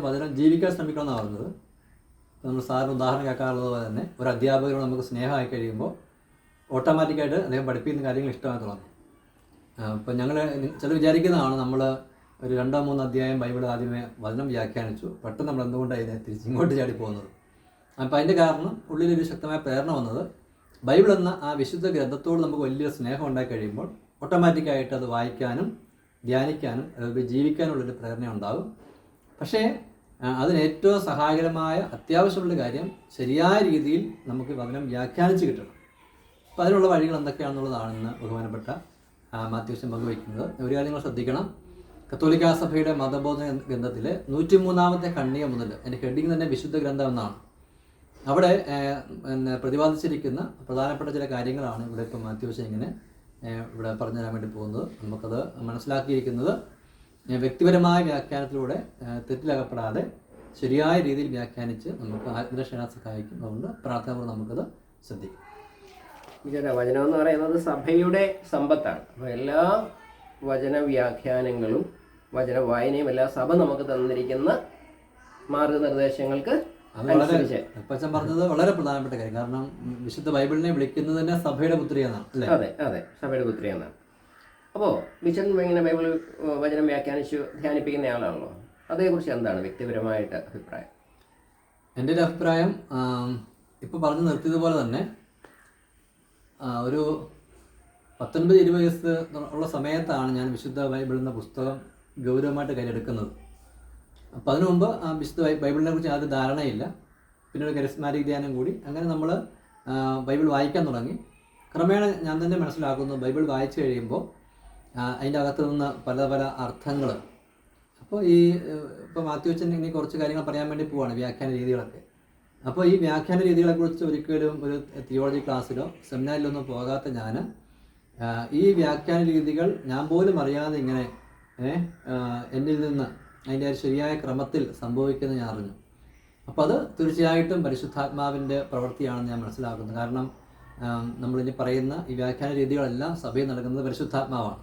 വചനം ജീവിക്കാൻ ശ്രമിക്കണമെന്നാണ് പറഞ്ഞത്. നമ്മൾ സാറിന് ഉദാഹരണം കേൾക്കാറുള്ളത് പോലെ തന്നെ ഒരു അധ്യാപകരോട് നമുക്ക് സ്നേഹമായി കഴിയുമ്പോൾ ഓട്ടോമാറ്റിക്കായിട്ട് അദ്ദേഹം പഠിപ്പിക്കുന്ന കാര്യങ്ങൾ ഇഷ്ടമായി തുടങ്ങും. ഇപ്പം ഞങ്ങൾ ചിലർ വിചാരിക്കുന്നതാണ് നമ്മൾ ഒരു 2-3 അധ്യായം ബൈബിൾ ആദ്യമേ വചനം വ്യാഖ്യാനിച്ചു, പെട്ടെന്ന് നമ്മൾ എന്തുകൊണ്ടാണ് ഇതിനെ തിരിച്ചിങ്ങോട്ട് ചാടി പോകുന്നത്. അപ്പോൾ അതിൻ്റെ കാരണം ഉള്ളിലൊരു ശക്തമായ പ്രേരണ വന്നത് ബൈബിൾ എന്ന ആ വിശുദ്ധ ഗ്രന്ഥത്തോട് നമുക്ക് വലിയൊരു സ്നേഹം ഉണ്ടായി കഴിയുമ്പോൾ ഓട്ടോമാറ്റിക്കായിട്ട് അത് വായിക്കാനും ധ്യാനിക്കാനും അത് ജീവിക്കാനുള്ളൊരു പ്രേരണ ഉണ്ടാകും. പക്ഷേ അതിന് ഏറ്റവും സഹായകരമായ അത്യാവശ്യമുള്ള കാര്യം ശരിയായ രീതിയിൽ നമുക്ക് വചനം വ്യാഖ്യാനിച്ച് കിട്ടണം. അപ്പോൾ അതിനുള്ള വഴികൾ എന്തൊക്കെയാണെന്നുള്ളതാണെന്ന് ബഹുമാനപ്പെട്ട മാത്യൂസ് പങ്കുവയ്ക്കുന്നത്. ഒരു കാര്യം നിങ്ങൾ ശ്രദ്ധിക്കണം. കത്തോലിക്കാ സഭയുടെ മതബോധന ഗ്രന്ഥത്തിലെ 103-ാമത്തെ ഖണ്ഡിക മുതൽ എൻ്റെ ഹെഡിങ് തന്നെ വിശുദ്ധ ഗ്രന്ഥം എന്നാണ്. അവിടെ പ്രതിപാദിച്ചിരിക്കുന്ന പ്രധാനപ്പെട്ട ചില കാര്യങ്ങളാണ് ഇവിടെ ഇപ്പോൾ മാത്യൂസ് ഇങ്ങനെ ഇവിടെ പറഞ്ഞു തരാൻ വേണ്ടി പോകുന്നത്. നമുക്കത് മനസ്സിലാക്കിയിരിക്കുന്നത് വ്യക്തിപരമായ വ്യാഖ്യാനത്തിലൂടെ തെറ്റിലകപ്പെടാതെ ശരിയായ രീതിയിൽ വ്യാഖ്യാനിച്ച് നമുക്ക് ആത്മരക്ഷ സഹായിക്കും. അതുകൊണ്ട് പ്രാർത്ഥന നമുക്കത് ശ്രദ്ധിക്കും. വചനം എന്ന് പറയുന്നത് സഭയുടെ സമ്പത്താണ്. അപ്പോൾ എല്ലാ വചന വ്യാഖ്യാനങ്ങളും വചന വായനയും എല്ലാ സഭ നമുക്ക് തന്നിരിക്കുന്ന മാർഗനിർദ്ദേശങ്ങൾക്ക് അപ്പച്ചൻ പറഞ്ഞത് വളരെ പ്രധാനപ്പെട്ട കാര്യം. കാരണം വിശുദ്ധ ബൈബിളിനെ വിളിക്കുന്നത് തന്നെ സഭയുടെ പുത്രി എന്നാണ്. അതെ അതെ, സഭയുടെ പുത്രി എന്നാണ്. അപ്പോൾ ബിച്ചൻ ഇങ്ങനെ ബൈബിൾ വചനം വ്യാഖ്യാനിച്ചു ധ്യാനിപ്പിക്കുന്ന ആളാണല്ലോ, അതേക്കുറിച്ച് എന്താണ് വ്യക്തിപരമായിട്ട് അഭിപ്രായം? എൻ്റെ ഒരു അഭിപ്രായം ഇപ്പോൾ പറഞ്ഞു നിർത്തിയതുപോലെ തന്നെ ഒരു 19-20 വയസ്സ് ഉള്ള സമയത്താണ് ഞാൻ വിശുദ്ധ ബൈബിൾ എന്ന പുസ്തകം ഗൗരവമായിട്ട് കയ്യിലെടുക്കുന്നത്. അപ്പോൾ അതിനു മുമ്പ് വിശുദ്ധ ബൈബിളിനെ കുറിച്ച് ആദ്യം ധാരണയില്ല. പിന്നെ ഒരു കരിസ്മാറ്റിക് ധ്യാനം കൂടി. അങ്ങനെ നമ്മൾ ബൈബിൾ വായിക്കാൻ തുടങ്ങി. ക്രമേണ ഞാൻ തന്നെ മനസ്സിലാക്കുന്നു ബൈബിൾ വായിച്ചു കഴിയുമ്പോൾ അതിൻ്റെ അകത്ത് നിന്ന് പല പല അർത്ഥങ്ങൾ. അപ്പോൾ ഇപ്പോൾ മാത്യുവച്ചൻ ഇനി കുറച്ച് കാര്യങ്ങൾ പറയാൻ വേണ്ടി പോവാണ്, വ്യാഖ്യാന രീതികളൊക്കെ. അപ്പോൾ ഈ വ്യാഖ്യാന രീതികളെക്കുറിച്ച് ഒരിക്കലും ഒരു തിയോളജി ക്ലാസ്സിലോ സെമിനാറിലോ ഒന്നും പോകാത്ത ഞാൻ ഈ വ്യാഖ്യാന രീതികൾ ഞാൻ പോലും അറിയാതെ ഇങ്ങനെ എന്നിൽ നിന്ന് അതിൻ്റെ ശരിയായ ക്രമത്തിൽ സംഭവിക്കുന്നത് ഞാൻ അറിഞ്ഞു. അപ്പോൾ അത് തീർച്ചയായിട്ടും പരിശുദ്ധാത്മാവിൻ്റെ പ്രവൃത്തിയാണെന്ന് ഞാൻ മനസ്സിലാക്കുന്നു. കാരണം നമ്മളിനി പറയുന്ന ഈ വ്യാഖ്യാന രീതികളെല്ലാം സഭയിൽ നടക്കുന്നത് പരിശുദ്ധാത്മാവാണ്.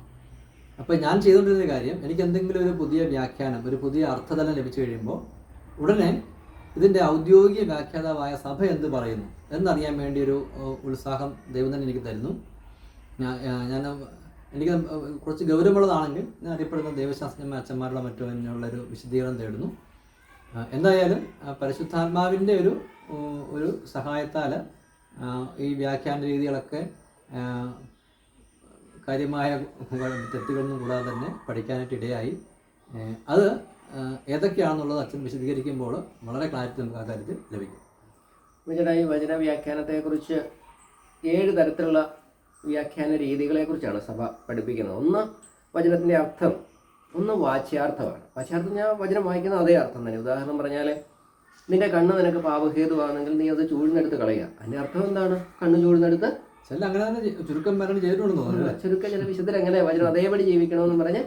അപ്പോൾ ഞാൻ ചെയ്തുകൊണ്ടിരുന്ന കാര്യം, എനിക്ക് എന്തെങ്കിലും ഒരു പുതിയ വ്യാഖ്യാനം, ഒരു പുതിയ അർത്ഥതലം ലഭിച്ചു കഴിയുമ്പോൾ ഉടനെ ഇതിൻ്റെ ഔദ്യോഗിക വ്യാഖ്യാതാവായ സഭ എന്ത് പറയുന്നു എന്നറിയാൻ വേണ്ടി ഒരു ഉത്സാഹം ദൈവം തന്നെ എനിക്ക് തരുന്നു. എനിക്ക് കുറച്ച് ഗൗരവമുള്ളതാണെങ്കിൽ ഞാൻ അറിയപ്പെടുന്ന ദൈവശാസ്ത്രജ്ഞ അച്ഛന്മാരുടെ മറ്റോ എന്നുള്ളൊരു വിശദീകരണം തേടുന്നു. എന്തായാലും പരിശുദ്ധാത്മാവിൻ്റെ ഒരു സഹായത്താൽ ഈ വ്യാഖ്യാന രീതികളൊക്കെ കാര്യമായ തെറ്റുകളൊന്നും കൂടാതെ തന്നെ പഠിക്കാനായിട്ട് ഇടയായി. അത് ഏതൊക്കെയാണെന്നുള്ളത് അച്ഛൻ വിശദീകരിക്കുമ്പോൾ വളരെ ക്ലാരിറ്റി നമുക്ക് ആ കാര്യത്തിൽ ലഭിക്കും. ഈ വചന വ്യാഖ്യാനത്തെക്കുറിച്ച് 7 തരത്തിലുള്ള വ്യാഖ്യാന രീതികളെക്കുറിച്ചാണ് സഭ പഠിപ്പിക്കുന്നത്. ഒന്ന് വചനത്തിൻ്റെ അർത്ഥം, ഒന്ന് വാച്യാർത്ഥമാണ്. വാച്യാർത്ഥം ഞാൻ വചനം വായിക്കുന്ന അതേ അർത്ഥം തന്നെ. ഉദാഹരണം പറഞ്ഞാൽ, നിന്റെ കണ്ണ് നിനക്ക് പാപഹേതുവാണെങ്കിൽ നീ അത് ചൂഴ്ന്നെടുത്ത് കളയുക. അതിൻ്റെ അർത്ഥം എന്താണ്? കണ്ണ് ചൂഴ്ന്നെടുത്ത് അങ്ങനെ തന്നെ ചുരുക്കം വരണം ചെയ്തിട്ടുണ്ടെന്ന് തോന്നുന്നു. ചുരുക്കം ചില വിശുദ്ധർ എങ്ങനെ വചനം അതേപടി ജീവിക്കണമെന്ന് പറഞ്ഞ്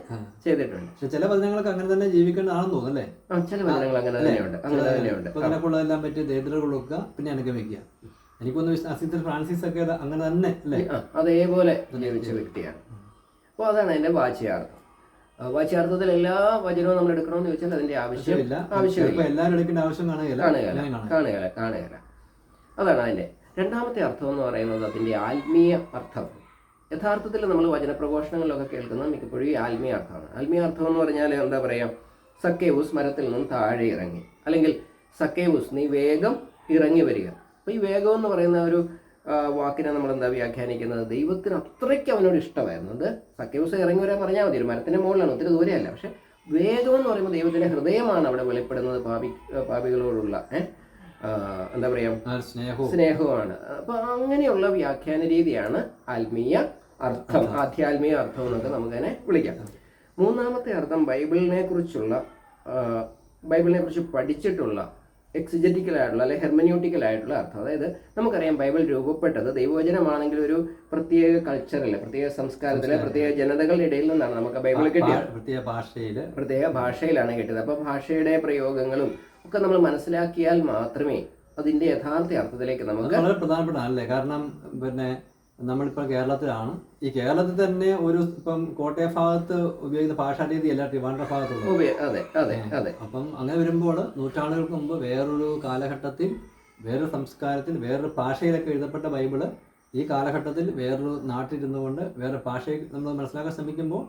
ചെയ്തിട്ടുണ്ട്. പക്ഷെ ചില വചനങ്ങൾക്ക് അങ്ങനെ തന്നെ ജീവിക്കേണ്ടതാണെന്ന് തോന്നുന്നല്ലേ? ചില വചനങ്ങൾ അങ്ങനെ തന്നെയുണ്ട്. അതിനെക്കുള്ളതെല്ലാം പറ്റി ദരിദ്രർ കൊടുക്കുക, പിന്നെ അനുഗമിക്കുക. എനിക്കൊന്ന് അസിസ്റ്റർ ഫ്രാൻസിസ് ഒക്കെ അങ്ങനെ തന്നെ അല്ലേ? അതേപോലെ ജീവിച്ച വ്യക്തിയാണ്. അപ്പോൾ അതാണ് അതിൻ്റെ വാച്യാർത്ഥം. വാച്യാർത്ഥത്തിൽ എല്ലാ വചനവും നമ്മൾ എടുക്കണമെന്ന് ചോദിച്ചാൽ അതിൻ്റെ ആവശ്യമില്ല. എല്ലാവരും എടുക്കേണ്ട ആവശ്യം കാണുകയില്ല. അതാണ് അതിൻ്റെ രണ്ടാമത്തെ അർത്ഥം എന്ന് പറയുന്നത്, അതിൻ്റെ ആത്മീയ അർത്ഥം. യഥാർത്ഥത്തിൽ നമ്മൾ വചനപ്രഘോഷണങ്ങളിലൊക്കെ കേൾക്കുന്നത് മിക്കപ്പോഴും ഈ ആത്മീയ അർത്ഥമാണ്. ആത്മീയ അർത്ഥം എന്ന് പറഞ്ഞാൽ എന്താ പറയുക, സക്കേവൂസ് മരത്തിൽ നിന്നും താഴെ ഇറങ്ങി, അല്ലെങ്കിൽ സക്കേവൂസ് നീ വേഗം ഇറങ്ങി വരിക. അപ്പോൾ ഈ വേഗം എന്ന് പറയുന്ന ഒരു വാക്കിനെ നമ്മൾ എന്താ വ്യാഖ്യാനിക്കുന്നത്, ദൈവത്തിന് അത്രയ്ക്ക് അവനോട് ഇഷ്ടമായിരുന്നു. അത് സക്കേവൂസ് ഇറങ്ങി വരാൻ പറഞ്ഞാൽ മതി, ഒരു മരത്തിൻ്റെ മുകളിലാണ്, ഒത്തിരി ദൂരെയല്ല. പക്ഷെ വേഗം എന്ന് പറയുമ്പോൾ ദൈവത്തിൻ്റെ ഹൃദയമാണ് അവിടെ വെളിപ്പെടുന്നത്, പാപികളോടുള്ള എന്താ പറയുക, സ്നേഹമാണ്. അപ്പോൾ അങ്ങനെയുള്ള വ്യാഖ്യാന രീതിയാണ് ആത്മീയ അർത്ഥം, ആധ്യാത്മിക അർത്ഥം എന്നൊക്കെ നമുക്കതിനെ വിളിക്കാം. മൂന്നാമത്തെ അർത്ഥം ബൈബിളിനെ കുറിച്ച് പഠിച്ചിട്ടുള്ള എക്സിജറ്റിക്കലായിട്ടുള്ള അല്ലെങ്കിൽ ഹെർമന്യൂട്ടിക്കലായിട്ടുള്ള അർത്ഥം. അതായത് നമുക്കറിയാം ബൈബിൾ രൂപപ്പെട്ടത് ദൈവവചനമാണെങ്കിൽ ഒരു പ്രത്യേക കൾച്ചറിലെ, പ്രത്യേക സംസ്കാരത്തിലെ, പ്രത്യേക ജനതകളുടെ ഇടയിൽ നിന്നാണ് നമുക്ക് ബൈബിൾ കിട്ടിയത്. പ്രത്യേക ഭാഷയിലാണ് കിട്ടിയത്. അപ്പോൾ ഭാഷയുടെ പ്രയോഗങ്ങളും ഒക്കെ നമ്മൾ മനസ്സിലാക്കിയാൽ മാത്രമേ അതിൻ്റെ യഥാർത്ഥ അർത്ഥത്തിലേക്ക് നമുക്ക് വളരെ പ്രധാനപ്പെട്ട അല്ലേ? കാരണം പിന്നെ നമ്മളിപ്പോൾ കേരളത്തിലാണ്. ഈ കേരളത്തിൽ തന്നെ ഒരു ഇപ്പം കോട്ടയം ഭാഗത്ത് ഉപയോഗിക്കുന്ന ഭാഷാ രീതി അല്ല ട്രിവാൻഡ്രം ഭാഗത്തുള്ളത്. അതെ അതെ അതെ. അപ്പം അങ്ങനെ വരുമ്പോൾ നൂറ്റാണ്ടുകൾക്ക് മുമ്പ് വേറൊരു കാലഘട്ടത്തിൽ വേറൊരു സംസ്കാരത്തിൽ വേറൊരു ഭാഷയിലൊക്കെ എഴുതപ്പെട്ട ബൈബിള് ഈ കാലഘട്ടത്തിൽ വേറൊരു നാട്ടിലിരുന്നു കൊണ്ട് വേറെ ഭാഷയെ നമ്മൾ മനസ്സിലാക്കാൻ ശ്രമിക്കുമ്പോൾ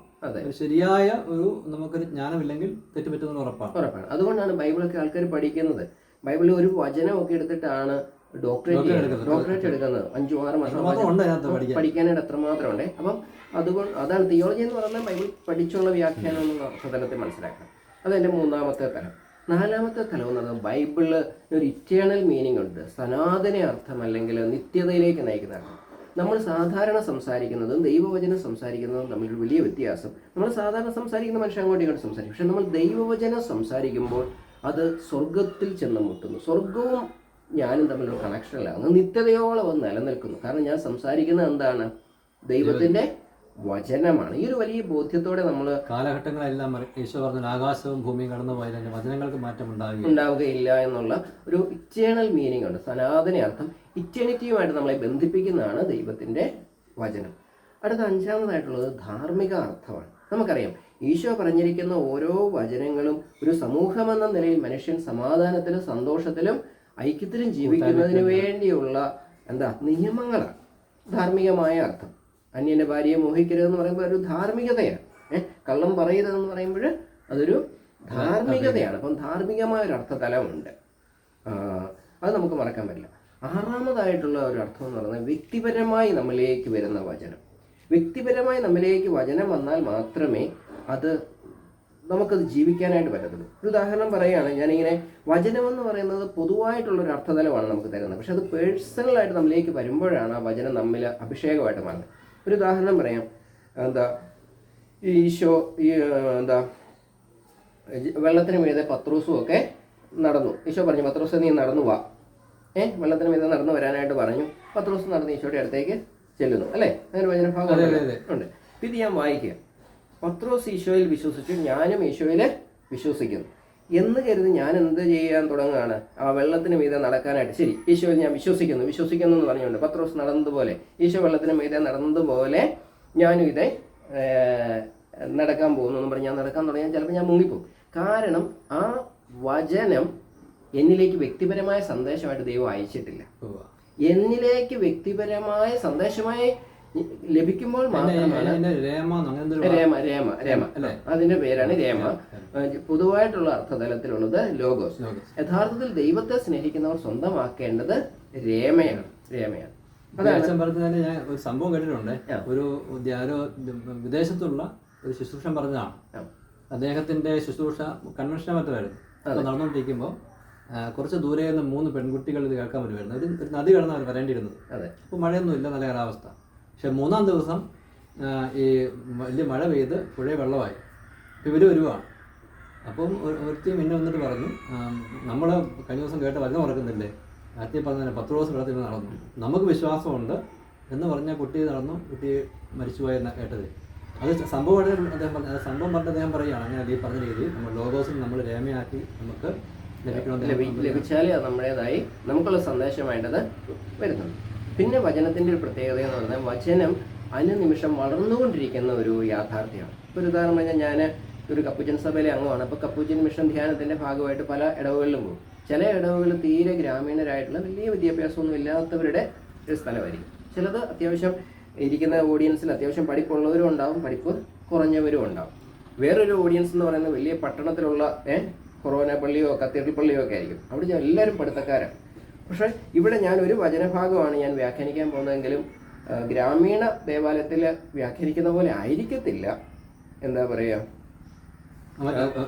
ശരിയായ ഒരു നമുക്കൊരു ജ്ഞാനമില്ലെങ്കിൽ തെറ്റുപറ്റുന്നത് ഉറപ്പാണ്. അതുകൊണ്ടാണ് ബൈബിളൊക്കെ ആൾക്കാർ പഠിക്കുന്നത്. ബൈബിളിൽ ഒരു വചനമൊക്കെ എടുത്തിട്ടാണ് ഡോക്ടറേറ്റ് എടുക്കുന്നത്. 5-6 വർഷം പഠിക്കാനായിട്ട് അത്രമാത്രം ഉണ്ട്. അപ്പം അതുകൊണ്ട് അതാണ് തിയോളജി എന്ന് പറയുന്നത്. ബൈബിൾ പഠിച്ചുള്ള വ്യാഖ്യാനം എന്നുള്ള അർത്ഥതലത്തിൽ മനസ്സിലാക്കണം. അതെൻ്റെ 3ാമത്തെ തലം. 4ാമത്തെ തലം എന്ന് പറയുന്നത് ബൈബിളിൽ ഒരു ഇറ്റേണൽ മീനിങ് ഉണ്ട്. സനാതന അർത്ഥം അല്ലെങ്കിൽ നിത്യതയിലേക്ക് നയിക്കുന്ന അർത്ഥം. നമ്മൾ സാധാരണ സംസാരിക്കുന്നതും ദൈവവചനം സംസാരിക്കുന്നതും തമ്മിലൊരു വലിയ വ്യത്യാസം. നമ്മൾ സാധാരണ സംസാരിക്കുന്ന മനുഷ്യൻ അങ്ങോട്ടും ഇങ്ങോട്ട് സംസാരിക്കും. പക്ഷെ നമ്മൾ ദൈവവചനം സംസാരിക്കുമ്പോൾ അത് സ്വർഗത്തിൽ ചെന്ന് മുട്ടുന്നു. സ്വർഗവും ഞാനും തമ്മിലൊരു കണക്ഷനിലാകുന്നു. നിത്യതയോളം അത് നിലനിൽക്കുന്നു. കാരണം ഞാൻ സംസാരിക്കുന്നത് എന്താണ്? ദൈവത്തിൻ്റെ വചനമാണ്. ഈ ഒരു വലിയ ബോധ്യത്തോടെ നമ്മൾ കാലഘട്ടങ്ങളെല്ലാം ഈശോ പറഞ്ഞ ആകാശവും ഭൂമിയും കടന്നു പോയാൽ വചനങ്ങൾക്ക് മാറ്റം ഉണ്ടാവുകയില്ല എന്നുള്ള ഒരു ഇറ്റേണൽ മീനിങ് ഉണ്ട്. സനാതന അർത്ഥം ഇറ്റേണിറ്റിയുമായിട്ട് നമ്മളെ ബന്ധിപ്പിക്കുന്നതാണ് ദൈവത്തിൻ്റെ വചനം. അടുത്ത 5ാമതായിട്ടുള്ളത് ധാർമ്മിക അർത്ഥമാണ്. നമുക്കറിയാം ഈശോ പറഞ്ഞിരിക്കുന്ന ഓരോ വചനങ്ങളും ഒരു സമൂഹമെന്ന നിലയിൽ മനുഷ്യൻ സമാധാനത്തിലും സന്തോഷത്തിലും ഐക്യത്തിലും ജീവിക്കുന്നതിന് വേണ്ടിയുള്ള നിയമങ്ങളാണ്. ധാർമ്മികമായ അർത്ഥം. അന്യൻ്റെ ഭാര്യയെ മോഹിക്കരുതെന്ന് പറയുമ്പോൾ ഒരു ധാർമ്മികതയാണ്. കള്ളം പറയരുതെന്ന് പറയുമ്പോൾ അതൊരു ധാർമ്മികതയാണ്. അപ്പം ധാർമ്മികമായ ഒരു അർത്ഥതലമുണ്ട്. അത് നമുക്ക് മറക്കാൻ പറ്റില്ല. 6ാമതായിട്ടുള്ള ഒരു അർത്ഥം എന്ന് പറയുന്നത് വ്യക്തിപരമായി നമ്മിലേക്ക് വരുന്ന വചനം. വ്യക്തിപരമായി നമ്മിലേക്ക് വചനം വന്നാൽ മാത്രമേ നമുക്കത് ജീവിക്കാനായിട്ട് പറ്റത്തുള്ളൂ. ഒരു ഉദാഹരണം പറയുകയാണ്. ഞാനിങ്ങനെ വചനമെന്ന് പറയുന്നത് പൊതുവായിട്ടുള്ളൊരു അർത്ഥതലമാണ് നമുക്ക് തരുന്നത്. പക്ഷെ അത് പേഴ്സണലായിട്ട് നമ്മിലേക്ക് വരുമ്പോഴാണ് ആ വചനം നമ്മിൽ അഭിഷേകമായിട്ട് മാറുന്നത്. ഒരു ഉദാഹരണം പറയാം. ഈശോ വെള്ളത്തിന് മീതെ പത്രോസും ഒക്കെ നടന്നു. ഈശോ പറഞ്ഞു, പത്രോസ് നീ നടന്നു വാ. വെള്ളത്തിന് മീതെ നടന്നു വരാനായിട്ട് പറഞ്ഞു. പത്രോസ് നടന്ന് ഈശോയുടെ അടുത്തേക്ക് ചെല്ലുന്നു. അല്ലേ? അങ്ങനെ വചനഭാഗം ഉണ്ട്. ഇത് ഞാൻ വായിക്കുക. പത്രോസ് ഈശോയിൽ വിശ്വസിച്ചു, ഞാനും ഈശോയിൽ വിശ്വസിക്കുന്നു എന്ന് കരുതി ഞാൻ എന്ത് ചെയ്യാൻ തുടങ്ങുകയാണ്? ആ വെള്ളത്തിന് മീതെ നടക്കാനായിട്ട്. ശരി, ഈശോയിൽ ഞാൻ വിശ്വസിക്കുന്നു എന്ന് പറഞ്ഞുകൊണ്ട് പത്രോസ് നടന്നതുപോലെ, ഈശോ വെള്ളത്തിന് മീതെ നടന്നതുപോലെ ഞാനും ഇതേ നടക്കാൻ പോകുന്നു എന്ന് പറഞ്ഞ് ഞാൻ നടക്കാൻ തുടങ്ങിയാൽ ചിലപ്പോൾ ഞാൻ മുങ്ങിപ്പോകും. കാരണം ആ വചനം എന്നിലേക്ക് വ്യക്തിപരമായ സന്ദേശമായിട്ട് ദൈവം അയച്ചിട്ടില്ല. എന്നിലേക്ക് വ്യക്തിപരമായ സന്ദേശമായി ലഭിക്കുമ്പോൾ മാത്രമാണ് രേമ അതിന്റെ പേരാണ് രേമ. പൊതുവായിട്ടുള്ള അർത്ഥതലത്തിലുള്ളത് ലോഗോസ്. യഥാർത്ഥത്തിൽ ദൈവത്തെ സ്നേഹിക്കുന്നവർ സ്വന്തമാക്കേണ്ടത് രേമയാണ്. അച്ഛൻ പറഞ്ഞതിന് ഞാൻ ഒരു സംഭവം കേട്ടിട്ടുണ്ട്. ഒരു വിദേശത്തുള്ള ഒരു ശുശ്രൂഷൻ പറഞ്ഞതാണ്. അദ്ദേഹത്തിന്റെ ശുശ്രൂഷ കൺവെൻഷൻ മറ്റായിരുന്നു. നടന്നുകൊണ്ടിരിക്കുമ്പോൾ കുറച്ച് ദൂരെ നിന്ന് 3 പെൺകുട്ടികൾ ഇത് കേൾക്കാൻ വരുമായിരുന്നു. ഒരു നദി കടന്ന് അവർ വരേണ്ടിയിരുന്നത്. അപ്പോൾ മഴയൊന്നുമില്ല, നല്ല കാലാവസ്ഥ. പക്ഷെ 3ാം ദിവസം ഈ വലിയ മഴ പെയ്ത് പുഴയെ വെള്ളമായി. ഇവർ വരുവാണ്. അപ്പം ഒരുത്തി പിന്നെ വന്നിട്ട് പറഞ്ഞു, നമ്മൾ കഴിഞ്ഞ ദിവസം കേട്ട വചനം ഓർക്കുന്നില്ലേ? ആദ്യം പറഞ്ഞ 10 ദിവസം വെള്ളത്തിൽ നടന്നു, നമുക്ക് വിശ്വാസമുണ്ട് എന്ന് പറഞ്ഞ കുട്ടി നടന്നു, കുട്ടി മരിച്ചുപോയെന്ന് കേട്ടത്. അത് സംഭവമായിട്ട് അദ്ദേഹം പറഞ്ഞു. സംഭവം പറഞ്ഞിട്ട് അദ്ദേഹം പറയുകയാണ്, അങ്ങനെ ഈ പറഞ്ഞ രീതിയിൽ നമ്മൾ ലോഗോസിൽ നമ്മൾ രേമയാക്കി നമുക്ക് ലഭിച്ചാലേ അത് നമ്മുടേതായി നമുക്കുള്ള സന്ദേശമായിട്ടത് വരുന്നുണ്ട്. പിന്നെ വചനത്തിൻ്റെ ഒരു പ്രത്യേകത എന്ന് പറഞ്ഞാൽ വചനം അനുനിമിഷം വളർന്നുകൊണ്ടിരിക്കുന്ന ഒരു യാഥാർത്ഥ്യമാണ്. ഇപ്പോൾ ഒരു ഉദാഹരണം പറഞ്ഞാൽ, ഞാൻ ഒരു കപ്പുച്ചൻ സഭയിലെ അംഗമാണ്. അപ്പോൾ കപ്പുച്ചൻ മിഷൻ ധ്യാനത്തിൻ്റെ ഭാഗമായിട്ട് പല ഇടവുകളിലും പോകും. ചില ഇടവുകൾ തീരെ ഗ്രാമീണരായിട്ടുള്ള വലിയ വിദ്യാഭ്യാസമൊന്നും ഇല്ലാത്തവരുടെ ഒരു സ്ഥലമായിരിക്കും. ചിലത് അത്യാവശ്യം ഇരിക്കുന്ന ഓഡിയൻസിൽ അത്യാവശ്യം പഠിപ്പുള്ളവരും ഉണ്ടാവും, പഠിപ്പ് കുറഞ്ഞവരും ഉണ്ടാവും. വേറൊരു ഓഡിയൻസ് എന്ന് പറയുന്നത് വലിയ പട്ടണത്തിലുള്ള കൊറോന പള്ളിയോ കത്തീഡ്രൽ പള്ളിയോ ഒക്കെ ആയിരിക്കും. അവിടെ എല്ലാവരും പഠിത്തക്കാരാണ്. പക്ഷേ ഇവിടെ ഞാൻ ഒരു വചനഭാഗമാണ് ഞാൻ വ്യാഖ്യാനിക്കാൻ പോകുന്നതെങ്കിലും ഗ്രാമീണ ദേവാലയത്തിൽ വ്യാഖ്യാനിക്കുന്ന പോലെ ആയിരിക്കത്തില്ല, എന്താ പറയുക,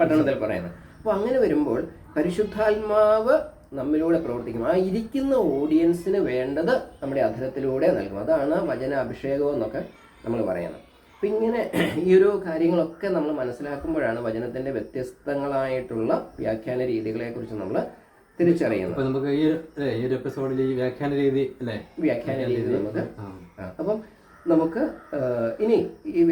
പട്ടണത്തിൽ പറയുന്നത്. അപ്പോൾ അങ്ങനെ വരുമ്പോൾ പരിശുദ്ധാത്മാവ് നമ്മിലൂടെ പ്രവർത്തിക്കും. ആ ഇരിക്കുന്ന ഓഡിയൻസിന് വേണ്ടത് നമ്മുടെ അധരത്തിലൂടെ നൽകും. അതാണ് വചന അഭിഷേകം എന്നൊക്കെ നമ്മൾ പറയുന്നത്. അപ്പം ഇങ്ങനെ ഈ ഒരു കാര്യങ്ങളൊക്കെ നമ്മൾ മനസ്സിലാക്കുമ്പോഴാണ് വചനത്തിൻ്റെ വ്യത്യസ്തങ്ങളായിട്ടുള്ള വ്യാഖ്യാന രീതികളെക്കുറിച്ച് നമ്മൾ തിരിച്ചറിയുന്നത്. നമുക്ക് ഈ ഒരു എപ്പിസോഡിൽ ഈ വ്യാഖ്യാന രീതി നമുക്ക് അപ്പം നമുക്ക് ഇനി ഈ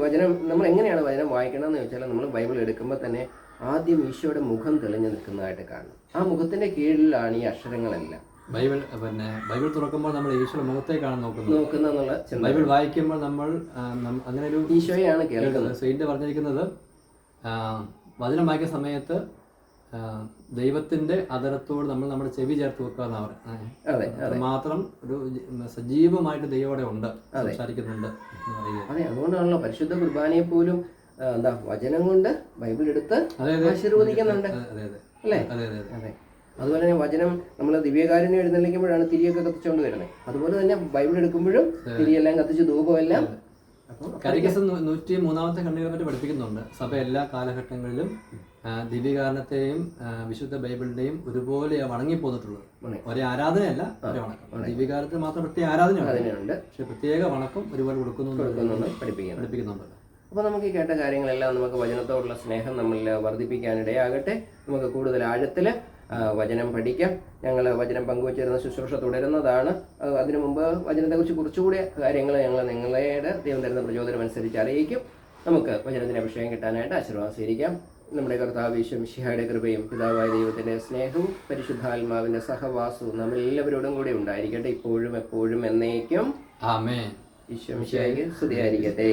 വചനം നമ്മൾ എങ്ങനെയാണ് വചനം വായിക്കണമെന്ന് ചോദിച്ചാൽ, നമ്മൾ ബൈബിൾ എടുക്കുമ്പോൾ തന്നെ ആദ്യം ഈശോയുടെ മുഖം തെളിഞ്ഞു നിൽക്കുന്നതായിട്ട് കാണണം. ആ മുഖത്തിൻ്റെ കീഴിലാണ് ഈ അക്ഷരങ്ങളെല്ലാം. ബൈബിൾ തുറക്കുമ്പോൾ നമ്മൾ ഈശോയുടെ മുഖത്തേക്കാണ് നോക്കുന്നത്. എന്നുള്ള ചിന്ത. ബൈബിൾ വായിക്കുമ്പോൾ നമ്മൾ അങ്ങനെ ഒരു ഈശോയാണ് കേൾക്കുന്നത്. സെയിന്റ് പറഞ്ഞിരിക്കുന്നത് വചനം വായിക്കുന്ന സമയത്ത് ദൈവത്തിന്റെ അതരത്തോട് നമ്മൾ നമ്മുടെ ചെവി ചേർത്ത് വെക്കുക എന്നാ പറയുന്നത്. മാത്രം ഒരു സജീവമായിട്ട് ദൈവം ഉണ്ട്, സംസാരിക്കുന്നുണ്ട്. അതെ, അതുകൊണ്ടാണല്ലോ പരിശുദ്ധ കുർബാനയെ പോലും വചനം കൊണ്ട് ബൈബിൾ എടുത്ത് ആശീർവദിക്കുന്നുണ്ട് അല്ലേ? അതെ. അതുപോലെ തന്നെ വചനം നമ്മൾ ദിവ്യകാരുണ്യം എഴുന്നള്ളിക്കുമ്പോഴാണ് തിരിയൊക്കെ കത്തിച്ചുകൊണ്ട് വരുന്നത്. അതുപോലെ തന്നെ ബൈബിൾ എടുക്കുമ്പോഴും തിരിയെല്ലാം കത്തിച്ച് ധൂപമെല്ലാം. കാറ്റക്കിസം 103-ാമത്തെ ഖണ്ഡികയെ പറ്റി പഠിപ്പിക്കുന്നുണ്ട്. സഭ എല്ലാ കാലഘട്ടങ്ങളിലും ദിവ്യകാരണത്തെയും വിശുദ്ധ ബൈബിളിന്റെയും ഒരുപോലെ വണങ്ങിപ്പോന്നിട്ടുള്ളത്. ഒരേ ആരാധനയല്ല, ഒരേ വണക്കം. ദിവ്യകാലത്തിൽ മാത്രം പ്രത്യേക ആരാധനയുണ്ട്, പക്ഷെ പ്രത്യേക വണക്കം ഒരുപോലെ കൊടുക്കുന്നു പഠിപ്പിക്കുന്നുണ്ട്. അപ്പോൾ നമുക്ക് ഈ കേട്ട കാര്യങ്ങളെല്ലാം നമുക്ക് വചനത്തോടുള്ള സ്നേഹം നമ്മളിൽ വർദ്ധിപ്പിക്കാനിടയാകട്ടെ. നമുക്ക് കൂടുതൽ ആഴത്തിൽ വചനം പഠിക്കാം. ഞങ്ങൾ വചനം പങ്കുവച്ചിരുന്ന ശുശ്രൂഷ തുടരുന്നതാണ്. അതിനു മുമ്പ് വചനത്തെക്കുറിച്ച് കുറച്ചുകൂടി കാര്യങ്ങൾ ഞങ്ങൾ നിങ്ങളുടെ ദൈവം തരുന്ന പ്രചോദനം അനുസരിച്ച് അറിയിക്കും. നമുക്ക് വചനത്തിന് അഭിഷേകം കിട്ടാനായിട്ട് ആശീർവാദം സ്വീകരിക്കാം. നമ്മുടെ കർത്താവ് ഈശോ മിശിഹായുടെ കൃപയും പിതാവായ ദൈവത്തിൻ്റെ സ്നേഹവും പരിശുദ്ധാത്മാവിൻ്റെ സഹവാസവും നമ്മളെല്ലാവരോടും കൂടി ഉണ്ടായിരിക്കട്ടെ, ഇപ്പോഴും എപ്പോഴും എന്നേക്കും. ആമേൻ. ഈശോ മിശിഹായ്ക്ക് സ്തുതിയായിരിക്കട്ടെ.